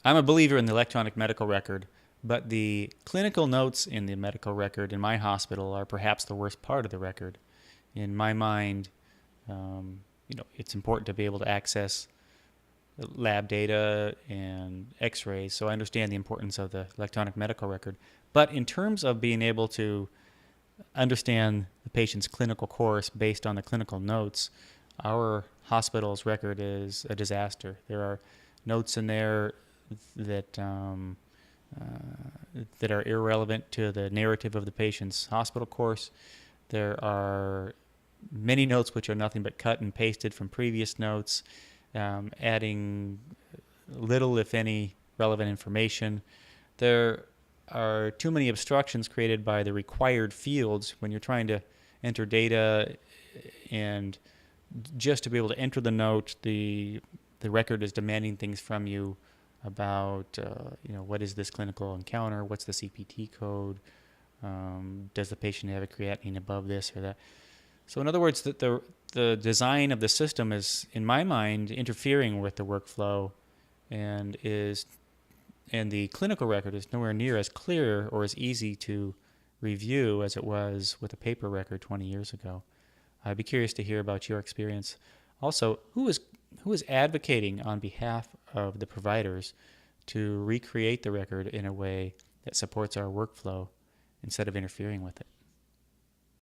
I'm a believer in the electronic medical record, but the clinical notes in the medical record in my hospital are perhaps the worst part of the record. In my mind, it's important to be able to access lab data and x-rays, so I understand the importance of the electronic medical record. But in terms of being able to understand the patient's clinical course based on the clinical notes, our hospital's record is a disaster. There are notes in there that that are irrelevant to the narrative of the patient's hospital course. There are many notes which are nothing but cut and pasted from previous notes, adding little, if any, relevant information. There are too many obstructions created by the required fields when you're trying to enter data, and just to be able to enter the note, the record is demanding things from you about what is this clinical encounter, what's the CPT code, does the patient have a creatinine above this or that. So in other words, the design of the system is, in my mind, interfering with the workflow, and the clinical record is nowhere near as clear or as easy to review as it was with a paper record 20 years ago. I'd be curious to hear about your experience. Also, who is advocating on behalf of the providers to recreate the record in a way that supports our workflow instead of interfering with it?